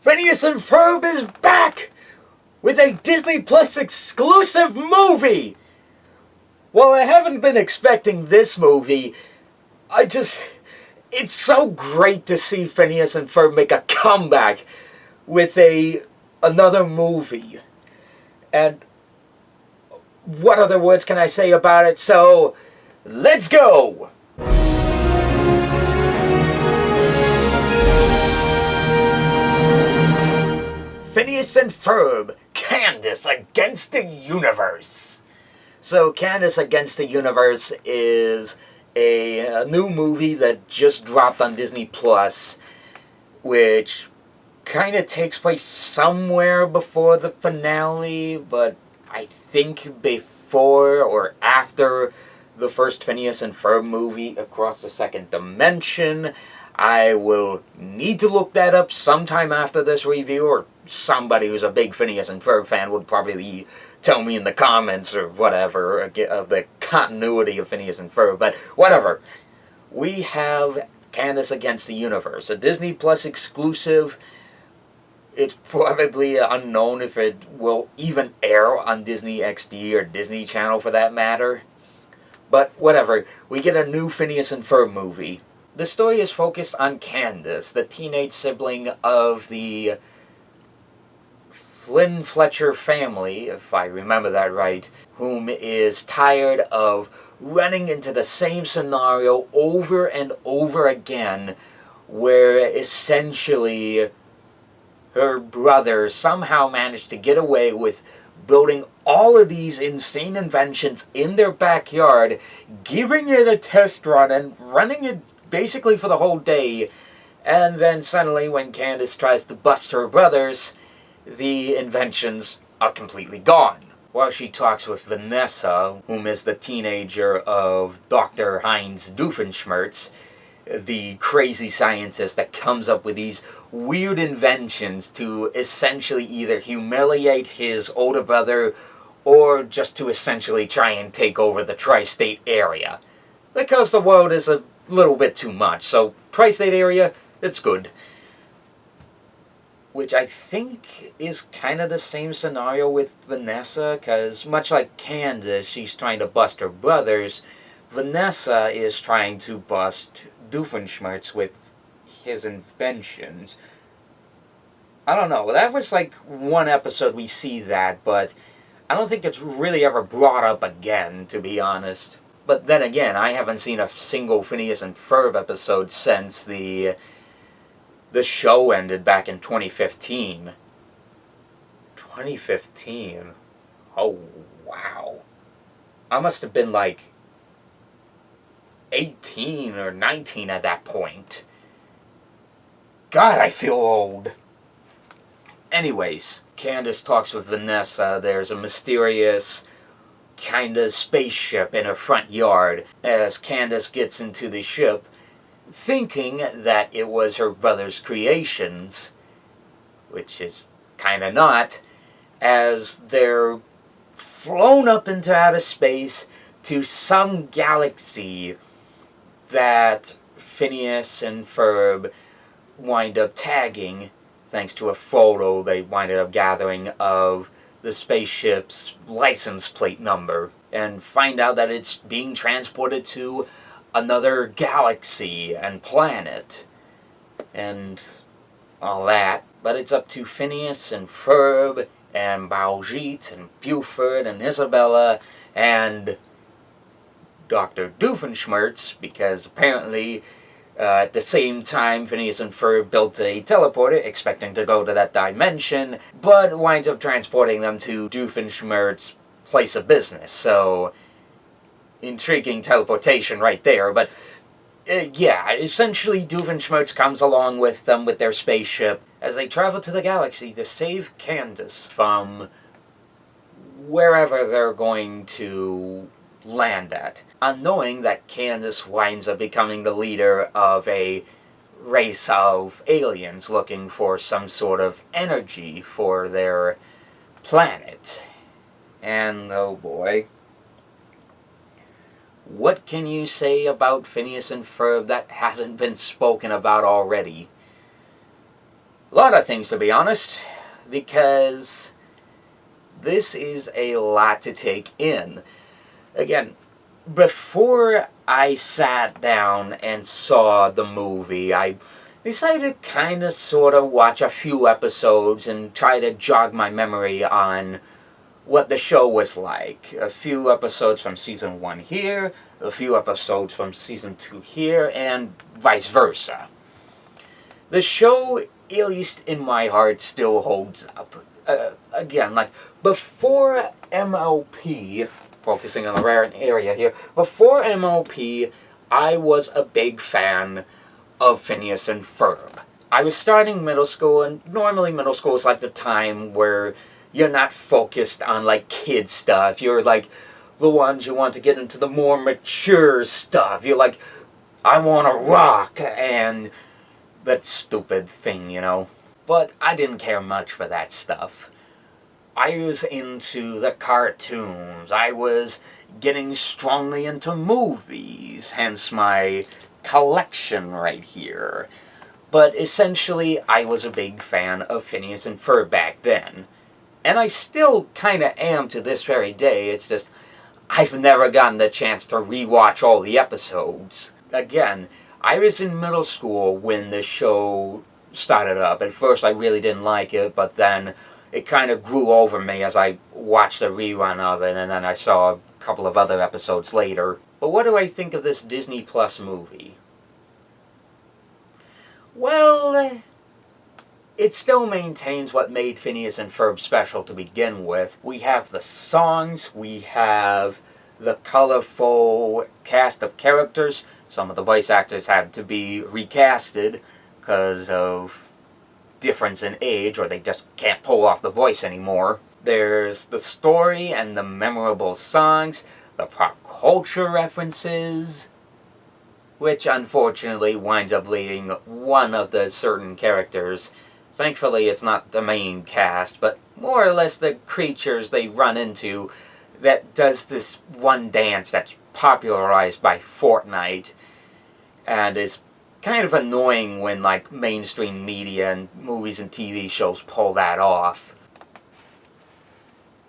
Phineas and Ferb is back with a Disney Plus exclusive movie! Well, I haven't been expecting this movie. It's so great to see Phineas and Ferb make a comeback with another movie. And what other words can I say about it? So, let's go! Phineas and Ferb, Candace Against the Universe. So, Candace Against the Universe is a new movie that just dropped on Disney Plus, which kind of takes place somewhere before the finale, but I think before or after the first Phineas and Ferb movie, Across the Second Dimension. I will need to look that up sometime after this review, or somebody who's a big Phineas and Ferb fan would probably tell me in the comments or whatever of the continuity of Phineas and Ferb, but whatever. We have Candace Against the Universe, a Disney Plus exclusive. It's probably unknown if it will even air on Disney XD or Disney Channel for that matter. But whatever, we get a new Phineas and Ferb movie. The story is focused on Candace, the teenage sibling of the Flynn Fletcher family, if I remember that right, whom is tired of running into the same scenario over and over again, where essentially her brother somehow managed to get away with building all of these insane inventions in their backyard, giving it a test run and running it basically for the whole day, and then suddenly when Candace tries to bust her brothers, the inventions are completely gone. While she talks with Vanessa, whom is the teenager of Dr. Heinz Doofenshmirtz, the crazy scientist that comes up with these weird inventions to essentially either humiliate his older brother or just to essentially try and take over the tri-state area. Because the world is a little bit too much, so tri-state area, it's good. Which I think is kind of the same scenario with Vanessa, because much like Candace, she's trying to bust her brothers, Vanessa is trying to bust Doofenshmirtz with his inventions. I don't know, that was like one episode we see that, but I don't think it's really ever brought up again, to be honest. But then again, I haven't seen a single Phineas and Ferb episode since the show ended back in 2015. 2015? Oh, wow. I must have been like 18 or 19 at that point. God, I feel old. Anyways, Candace talks with Vanessa. There's a mysterious kind of spaceship in her front yard. As Candace gets into the ship, thinking that it was her brother's creations, which is kind of not, as they're flown up into outer space to some galaxy that Phineas and Ferb wind up tagging, thanks to a photo they winded up gathering of the spaceship's license plate number, and find out that it's being transported to another galaxy and planet, and all that. But it's up to Phineas and Ferb and Baljeet and Buford and Isabella and Dr. Doofenshmirtz, because apparently at the same time Phineas and Ferb built a teleporter expecting to go to that dimension, but wind up transporting them to Doofenshmirtz's place of business. So intriguing teleportation right there, but yeah, essentially Doofenshmirtz comes along with them with their spaceship as they travel to the galaxy to save Candace from wherever they're going to land at, unknowing that Candace winds up becoming the leader of a race of aliens looking for some sort of energy for their planet. And oh boy, what can you say about Phineas and Ferb that hasn't been spoken about already? A lot of things, to be honest, because this is a lot to take in. Again, before I sat down and saw the movie, I decided to kind of sort of watch a few episodes and try to jog my memory on what the show was like. A few episodes from season 1 here, a few episodes from season 2 here, and vice versa. The show, at least in my heart, still holds up. Again, like, before MLP, focusing on the rare area here, before MLP, I was a big fan of Phineas and Ferb. I was starting middle school, and normally middle school is like the time where you're not focused on like kid stuff. You're like the ones you want to get into the more mature stuff. You're like, I want to rock, and that stupid thing, you know. But I didn't care much for that stuff. I was into the cartoons. I was getting strongly into movies, hence my collection right here. But essentially, I was a big fan of Phineas and Ferb back then. And I still kind of am to this very day. It's just, I've never gotten the chance to rewatch all the episodes. Again, I was in middle school when the show started up. At first, I really didn't like it, but then it kind of grew over me as I watched a rerun of it, and then I saw a couple of other episodes later. But what do I think of this Disney Plus movie? Well, it still maintains what made Phineas and Ferb special to begin with. We have the songs, we have the colorful cast of characters. Some of the voice actors had to be recasted because of difference in age, or they just can't pull off the voice anymore. There's the story and the memorable songs, the pop culture references, which unfortunately winds up leading one of the certain characters. Thankfully, it's not the main cast, but more or less the creatures they run into that does this one dance that's popularized by Fortnite, and is kind of annoying when like mainstream media and movies and TV shows pull that off.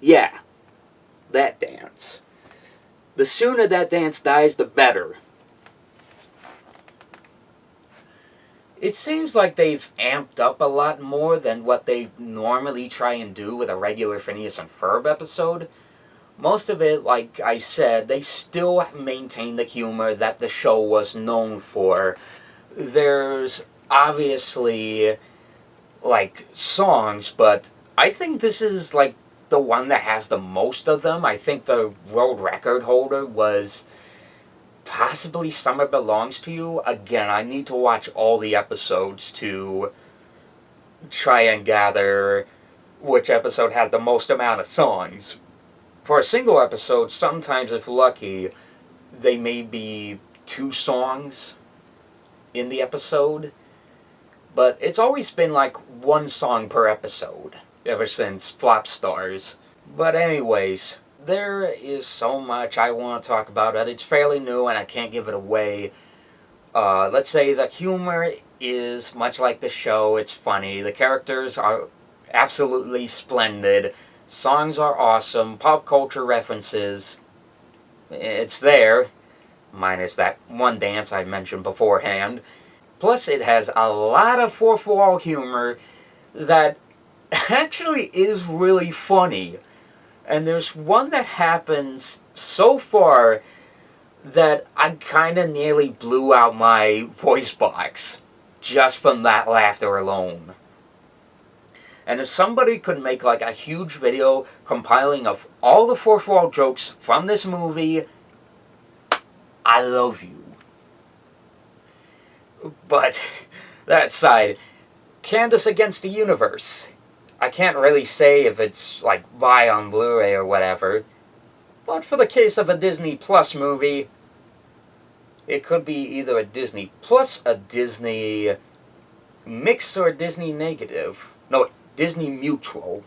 Yeah, that dance. The sooner that dance dies, the better. It seems like they've amped up a lot more than what they normally try and do with a regular Phineas and Ferb episode. Most of it, like I said, they still maintain the humor that the show was known for. There's obviously, like, songs, but I think this is, like, the one that has the most of them. I think the world record holder was possibly Summer Belongs to You. Again, I need to watch all the episodes to try and gather which episode had the most amount of songs. For a single episode, sometimes if lucky, they may be 2 songs in the episode, but it's always been like 1 song per episode ever since Flop Stars. But anyways, there is so much I want to talk about it. It's fairly new and I can't give it away. Let's say the humor is much like the show. It's funny. The characters are absolutely splendid. Songs are awesome. Pop culture references, it's there, minus that one dance I mentioned beforehand. Plus, it has a lot of fourth wall humor that actually is really funny. And there's one that happens so far that I kind of nearly blew out my voice box just from that laughter alone. And if somebody could make like a huge video compiling of all the fourth wall jokes from this movie, I love you. But that aside, Candace Against the Universe. I can't really say if it's like buy on Blu-ray or whatever, but for the case of a Disney Plus movie, it could be either a Disney Plus, a Disney Mix, or a Disney Negative. No, Disney Mutual.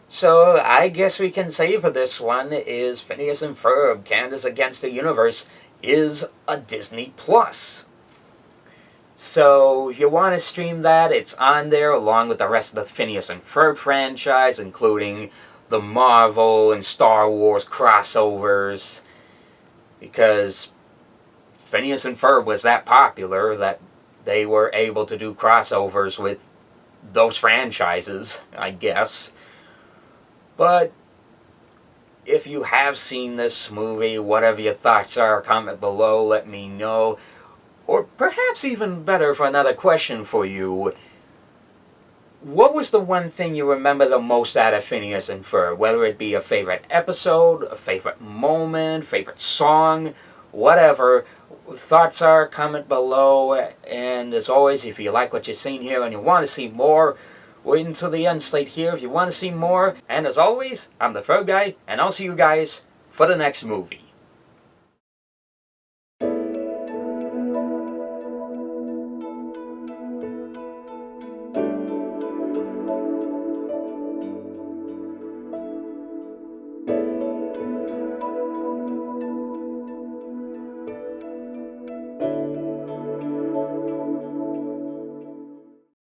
So I guess we can say for this one is Phineas and Ferb, Candace Against the Universe is a Disney Plus. So if you want to stream that, it's on there along with the rest of the Phineas and Ferb franchise, including the Marvel and Star Wars crossovers, because Phineas and Ferb was that popular that they were able to do crossovers with those franchises, I guess. But if you have seen this movie, whatever your thoughts are, comment below, let me know. Or perhaps even better, for another question for you, what was the one thing you remember the most out of Phineas and Ferb? Whether it be a favorite episode, a favorite moment, favorite song, whatever. Thoughts are, comment below. And as always, if you like what you've seen here and you want to see more, wait until the end slate here if you want to see more. And as always, I'm the Ferb guy, and I'll see you guys for the next movie.